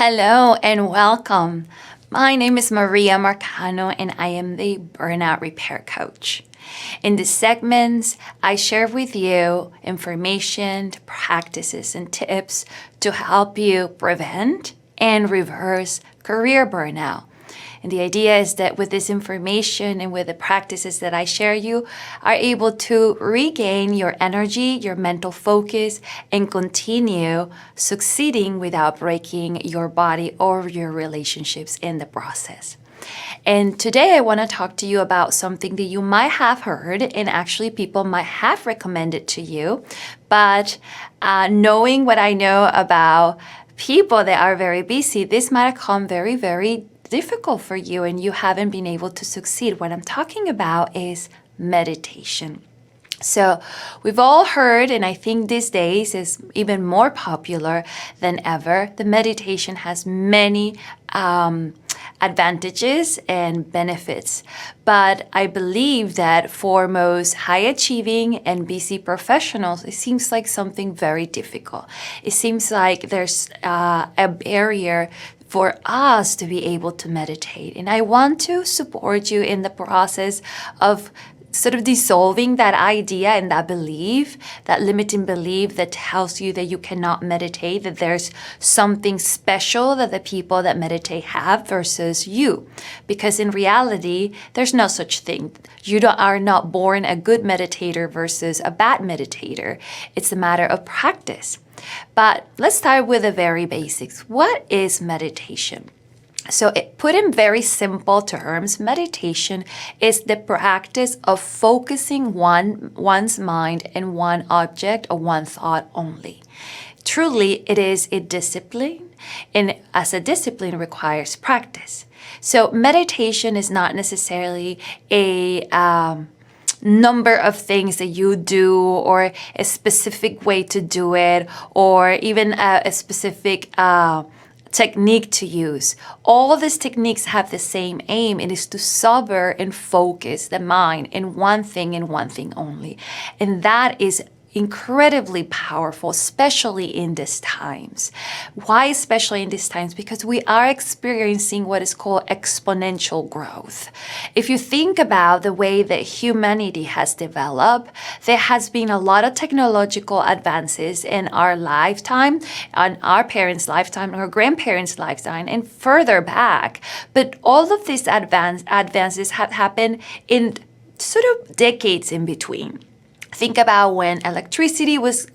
Hello and welcome. My name is Maria Marcano and I am the Burnout Repair Coach. In these segments, I share with you information, practices, and tips to help you prevent and reverse career burnout. And the idea is that with this information and with the practices that I share, you are able to regain your energy, your mental focus, and continue succeeding without breaking your body or your relationships in the process. And today I want to talk to you about something that you might have heard and actually people might have recommended to you. But knowing what I know about people that are very busy, this might come very, very difficult for you and you haven't been able to succeed. What I'm talking about is meditation. So we've all heard, and I think these days is even more popular than ever, the meditation has many advantages and benefits. But I believe that for most high achieving and busy professionals, it seems like something very difficult. It seems like there's a barrier for us to be able to meditate. And I want to support you in the process of sort of dissolving that idea and that belief, that limiting belief that tells you that you cannot meditate, that there's something special that the people that meditate have versus you. Because in reality, there's no such thing. You are not born a good meditator versus a bad meditator. It's a matter of practice. But let's start with the very basics. What is meditation? So put in very simple terms, meditation is the practice of focusing one's mind in one object or one thought only. Truly, it is a discipline, and as a discipline requires practice. So meditation is not necessarily a number of things that you do or a specific way to do it or even a specific technique to use. All of these techniques have the same aim. It is to sober and focus the mind in one thing and one thing only. And that is incredibly powerful, especially in these times. Why especially in these times? Because we are experiencing what is called exponential growth. If you think about the way that humanity has developed, there has been a lot of technological advances in our lifetime, on our parents' lifetime, our grandparents' lifetime, and further back. But all of these advances have happened in sort of decades in between. Think about when electricity was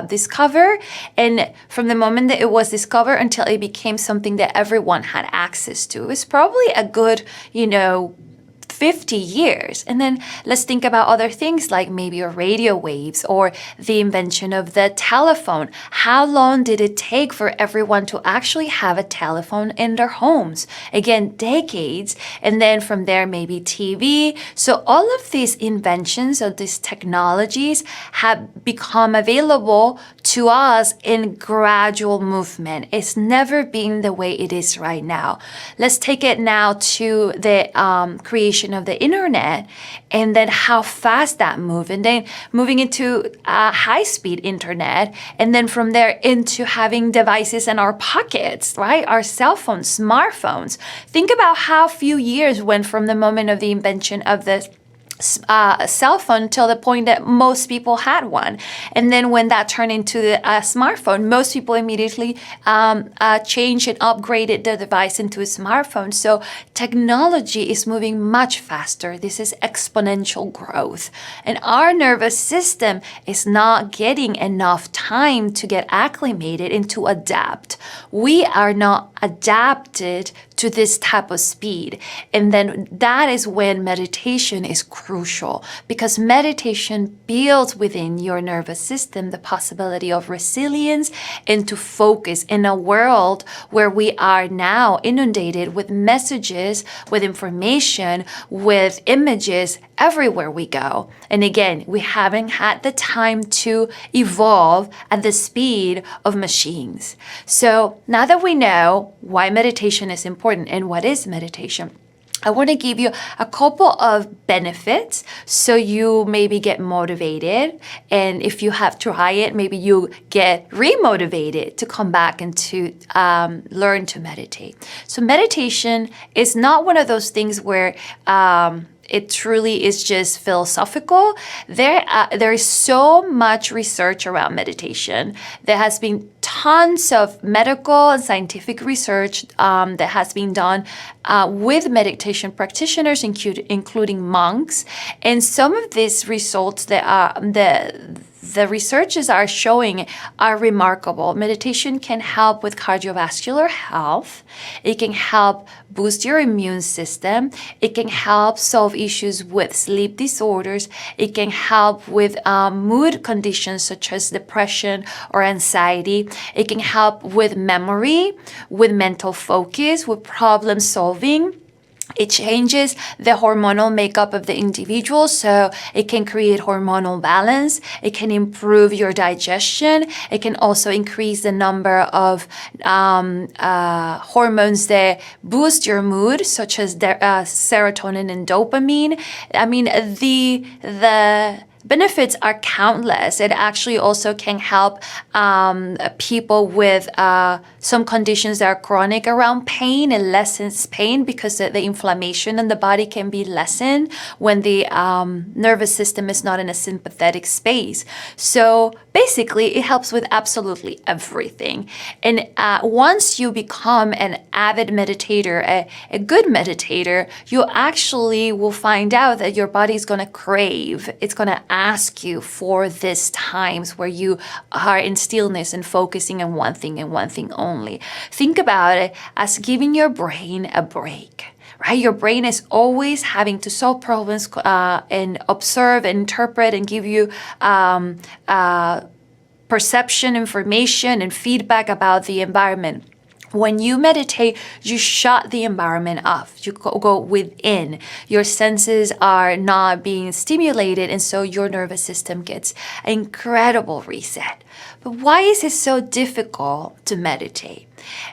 discovered, and from the moment that it was discovered until it became something that everyone had access to. It's probably a good, 50 years. And then let's think about other things like maybe radio waves or the invention of the telephone. How long did it take for everyone to actually have a telephone in their homes? Again, decades. And then from there, maybe TV. So all of these inventions of these technologies have become available to us in gradual movement. It's never been the way it is right now. Let's take it now to the creation of the internet and then how fast that moved, and then moving into high-speed internet, and then from there into having devices in our pockets, right? Our cell phones, smartphones. Think about how few years went from the moment of the invention of the cell phone till the point that most people had one. And then when that turned into the smartphone, most people immediately changed and upgraded their device into a smartphone. So technology is moving much faster. This is exponential growth. And our nervous system is not getting enough time to get acclimated and to adapt. We are not adapted to this type of speed. And then that is when meditation is crucial, because meditation builds within your nervous system the possibility of resilience and to focus in a world where we are now inundated with messages, with information, with images everywhere we go. And again, we haven't had the time to evolve at the speed of machines. So now that we know why meditation is important and what is meditation, I want to give you a couple of benefits so you maybe get motivated. And if you have tried it, maybe you get remotivated to come back and to learn to meditate. So meditation is not one of those things where it truly is just philosophical. There is so much research around meditation. There has been tons of medical and scientific research that has been done with meditation practitioners, including monks. And some of these results that are the researchers are showing are remarkable. Meditation can help with cardiovascular health. It can help boost your immune system. It can help solve issues with sleep disorders. It can help with mood conditions such as depression or anxiety. It can help with memory, with mental focus, with problem solving. It changes the hormonal makeup of the individual, so it can create hormonal balance. It can improve your digestion. It can also increase the number of hormones that boost your mood, such as serotonin and dopamine. I mean, the benefits are countless. It actually also can help people with some conditions that are chronic around pain. It lessens pain because the inflammation in the body can be lessened when the nervous system is not in a sympathetic space. So basically, it helps with absolutely everything. And once you become an avid meditator, a good meditator, you actually will find out that your body is going to crave. It's going to ask you for these times where you are in stillness and focusing on one thing and one thing only. Think about it as giving your brain a break. Right? Your brain is always having to solve problems and observe and interpret and give you perception, information, and feedback about the environment. When you meditate, you shut the environment off. You go within. Your senses are not being stimulated, and so your nervous system gets an incredible reset. But why is it so difficult to meditate?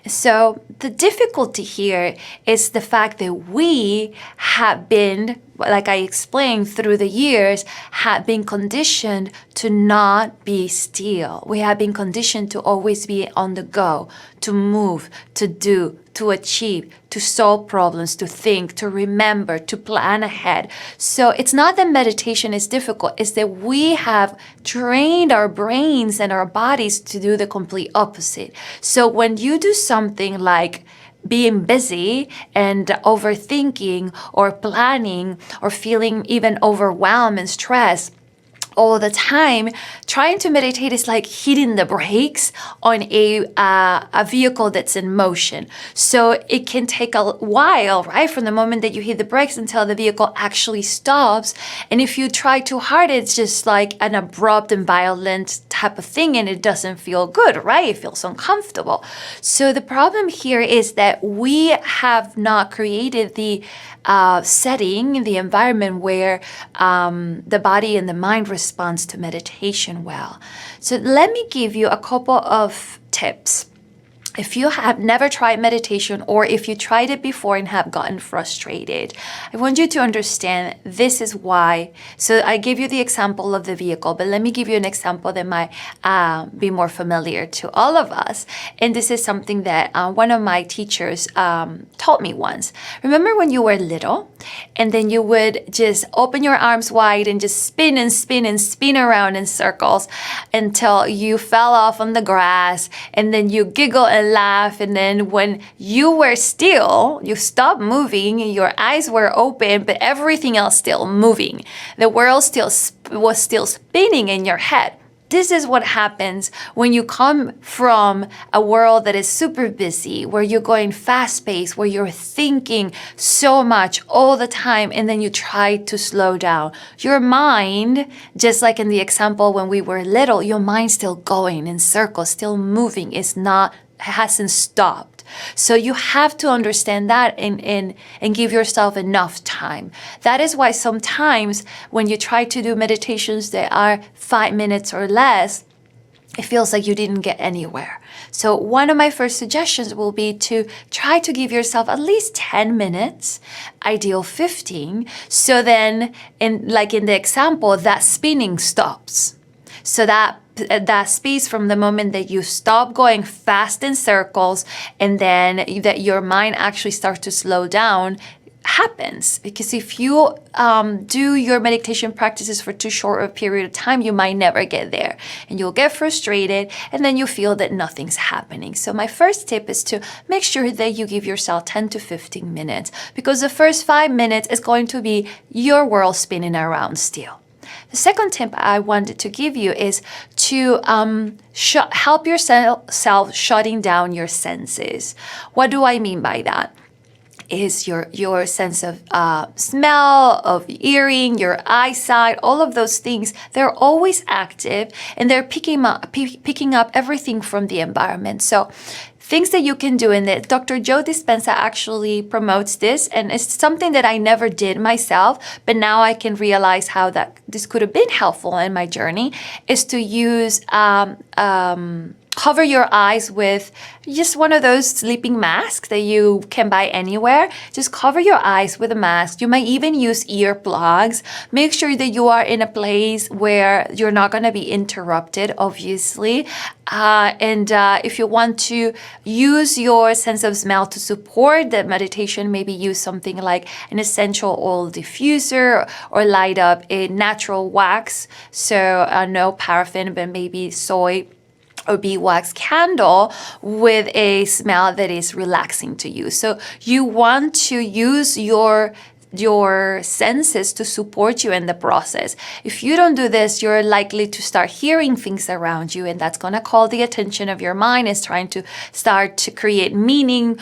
So the difficulty here is the fact that we have been, like I explained through the years, have been conditioned to not be still. We have been conditioned to always be on the go, to move, to do, to achieve, to solve problems, to think, to remember, to plan ahead. So it's not that meditation is difficult, it's that we have trained our brains and our bodies to do the complete opposite. So when you do something like being busy and overthinking or planning or feeling even overwhelmed and stressed all the time, trying to meditate is like hitting the brakes on a vehicle that's in motion. So it can take a while, right, from the moment that you hit the brakes until the vehicle actually stops. And if you try too hard, it's just like an abrupt and violent type of thing, and it doesn't feel good, right? It feels uncomfortable. So the problem here is that we have not created the setting, the environment where the body and the mind responds to meditation well. So let me give you a couple of tips. If you have never tried meditation, or if you tried it before and have gotten frustrated, I want you to understand this is why. So I gave you the example of the vehicle, but let me give you an example that might be more familiar to all of us. And this is something that one of my teachers taught me once. Remember when you were little and then you would just open your arms wide and just spin and spin and spin around in circles until you fell off on the grass, and then you giggle and laugh, and then when you were still, you stopped moving, your eyes were open, but everything else still moving. The world was still spinning in your head. This is what happens when you come from a world that is super busy, where you're going fast-paced, where you're thinking so much all the time, and then you try to slow down. Your mind, just like in the example when we were little, your mind's still going in circles, still moving, hasn't stopped. So you have to understand that and give yourself enough time. That is why sometimes when you try to do meditations that are 5 minutes or less, it feels like you didn't get anywhere. So one of my first suggestions will be to try to give yourself at least 10 minutes, ideal 15. So then, in the example, that spinning stops. So that space from the moment that you stop going fast in circles and then that your mind actually starts to slow down happens. Because if you do your meditation practices for too short a period of time, you might never get there and you'll get frustrated and then you feel that nothing's happening. So my first tip is to make sure that you give yourself 10 to 15 minutes, because the first 5 minutes is going to be your world spinning around still. The second tip I wanted to give you is to help yourself shutting down your senses. What do I mean by that? Is your sense of smell, of hearing, your eyesight, all of those things, they're always active and they're picking up everything from the environment. So things that you can do, and that Dr. Joe Dispenza actually promotes this, and it's something that I never did myself, but now I can realize how that this could have been helpful in my journey, is to use cover your eyes with just one of those sleeping masks that you can buy anywhere. Just cover your eyes with a mask. You might even use earplugs. Make sure that you are in a place where you're not going to be interrupted, obviously. If you want to use your sense of smell to support the meditation, maybe use something like an essential oil diffuser or light up a natural wax. So no paraffin, but maybe soy or beeswax candle with a smell that is relaxing to you. So you want to use your senses to support you in the process. If you don't do this, you're likely to start hearing things around you, and that's going to call the attention of your mind. It's trying to start to create meaning,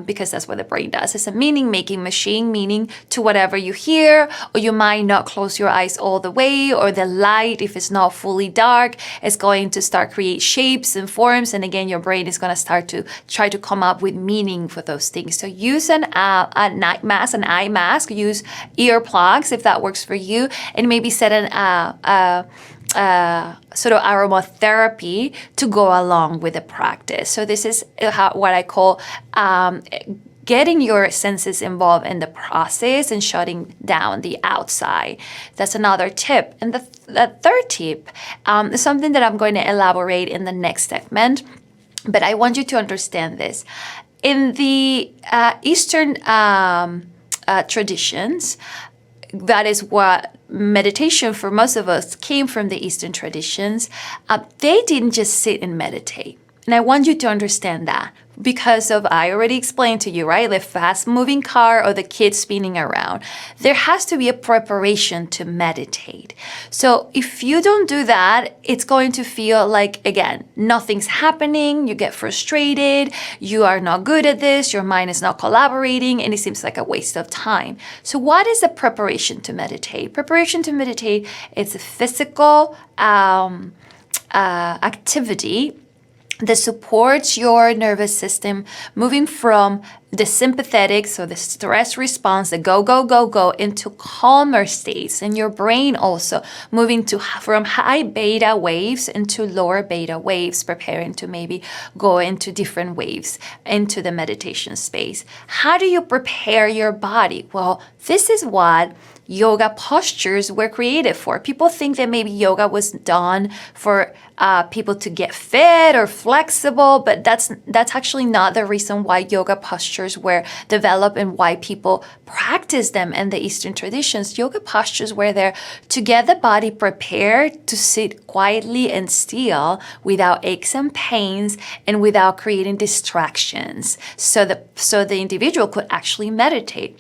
because that's what the brain does. It's a meaning-making machine, meaning to whatever you hear, or you might not close your eyes all the way, or the light, if it's not fully dark, is going to start create shapes and forms, and again, your brain is going to start to try to come up with meaning for those things. So use a night mask, an eye mask, use earplugs if that works for you, and maybe set an sort of aromatherapy to go along with the practice. So this is what I call getting your senses involved in the process and shutting down the outside. That's another tip. And the third tip is something that I'm going to elaborate in the next segment, but I want you to understand this. In the Eastern traditions, that is what meditation for most of us came from, the Eastern traditions. They didn't just sit and meditate. And I want you to understand that because of, I already explained to you, right? The fast moving car or the kids spinning around. There has to be a preparation to meditate. So if you don't do that, it's going to feel like, again, nothing's happening. You get frustrated. You are not good at this. Your mind is not collaborating, and it seems like a waste of time. So what is the preparation to meditate? Preparation to meditate is a physical activity that supports your nervous system moving from the sympathetic, so the stress response, the go, go, go, go, into calmer states. And your brain also moving from high beta waves into lower beta waves, preparing to maybe go into different waves into the meditation space. How do you prepare your body? Well, this is what yoga postures were created for. People think that maybe yoga was done for people to get fit or flexible, but that's actually not the reason why yoga postures were developed and why people practice them in the Eastern traditions. Yoga postures were there to get the body prepared to sit quietly and still without aches and pains and without creating distractions, so the individual could actually meditate.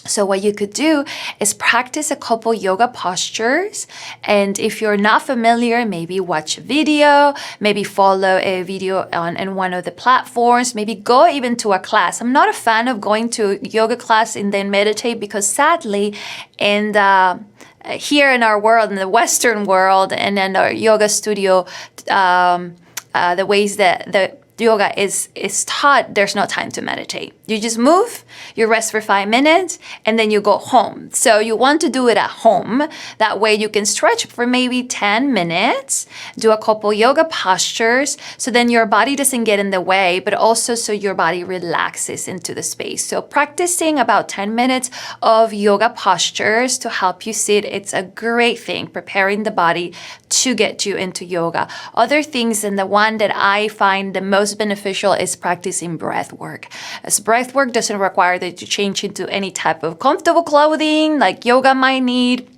So what you could do is practice a couple yoga postures. And if you're not familiar, maybe watch a video, maybe follow a video on one of the platforms, maybe go even to a class. I'm not a fan of going to yoga class and then meditate, because sadly, here in our world, in the Western world, and in our yoga studio, the ways that the yoga is taught, there's no time to meditate. You just move, you rest for 5 minutes, and then you go home. So you want to do it at home. That way you can stretch for maybe 10 minutes, do a couple yoga postures, so then your body doesn't get in the way, but also so your body relaxes into the space. So practicing about 10 minutes of yoga postures to help you sit, it's a great thing, preparing the body to get you into yoga. Other things, and the one that I find the most beneficial, is practicing breath work. As breath work doesn't require that you change into any type of comfortable clothing like yoga might need,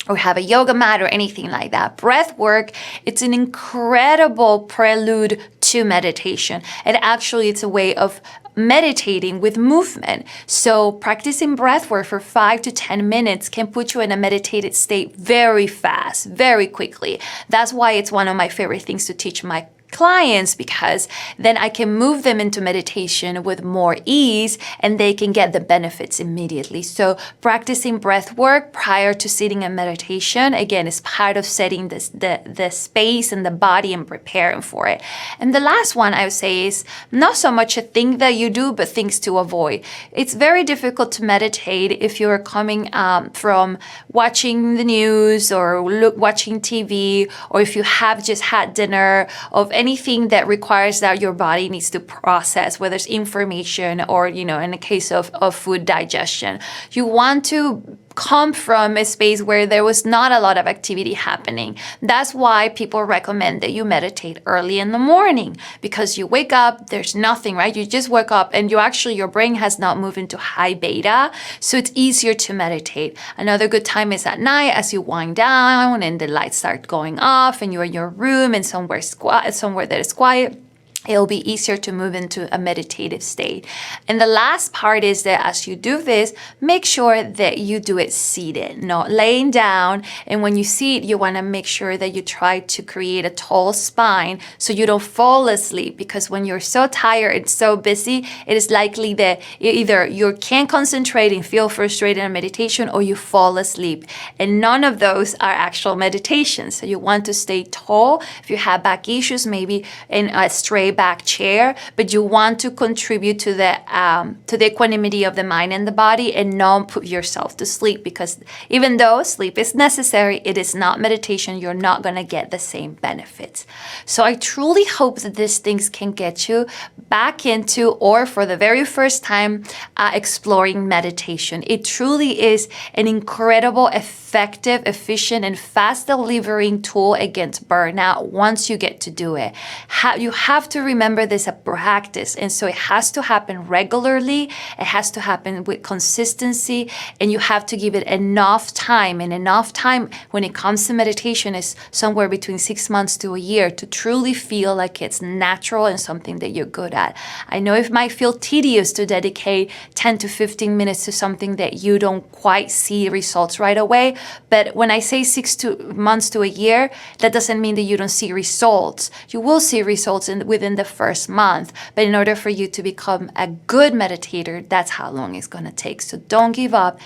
or have a yoga mat or anything like that. Breath work, it's an incredible prelude to meditation. And actually, it's a way of meditating with movement. So practicing breath work for 5 to 10 minutes can put you in a meditative state very fast, very quickly. That's why it's one of my favorite things to teach my clients, because then I can move them into meditation with more ease and they can get the benefits immediately. So practicing breath work prior to sitting in meditation, again, is part of setting the space and the body and preparing for it. And the last one I would say is not so much a thing that you do, but things to avoid. It's very difficult to meditate if you're coming from watching the news or watching TV, or if you have just had dinner, of anything that requires that your body needs to process, whether it's information or, in the case of food digestion. You want to come from a space where there was not a lot of activity happening. That's why people recommend that you meditate early in the morning, because you wake up, there's nothing, right? You just wake up and your brain has not moved into high beta, so it's easier to meditate. Another good time is at night as you wind down and the lights start going off and you're in your room and somewhere that is quiet. It'll be easier to move into a meditative state. And the last part is that as you do this, make sure that you do it seated, not laying down. And when you sit, you want to make sure that you try to create a tall spine so you don't fall asleep, because when you're so tired and so busy, it is likely that either you can't concentrate and feel frustrated in meditation, or you fall asleep. And none of those are actual meditations. So you want to stay tall. If you have back issues, maybe in a straight back chair, but you want to contribute to the equanimity of the mind and the body, and not put yourself to sleep, because even though sleep is necessary, it is not meditation. You're not going to get the same benefits. So I truly hope that these things can get you back into, or for the very first time, exploring meditation. It truly is an incredible, effective, efficient, and fast delivering tool against burnout once you get to do it. You have to remember this a practice, and so it has to happen regularly. It has to happen with consistency, and you have to give it enough time. And enough time when it comes to meditation is somewhere between 6 months to a year to truly feel like it's natural and something that you're good at. I know it might feel tedious to dedicate 10 to 15 minutes to something that you don't quite see results right away, but when I say 6 months to a year, that doesn't mean that you don't see results. You will see results within the first month, but in order for you to become a good meditator, that's how long it's going to take. So don't give up.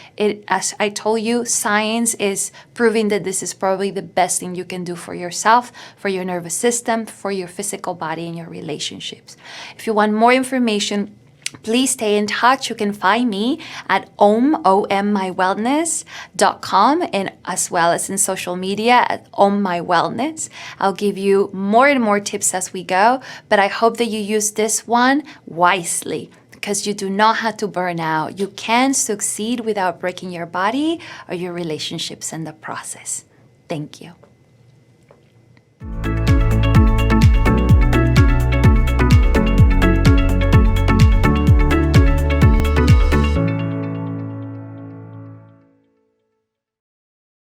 As I told you, science is proving that this is probably the best thing you can do for yourself, for your nervous system, for your physical body, and your relationships. If you want more information, please stay in touch. You can find me at ommywellness.com, and as well as in social media at ommywellness. I'll give you more and more tips as we go, but I hope that you use this one wisely, because you do not have to burn out. You can succeed without breaking your body or your relationships in the process. Thank you.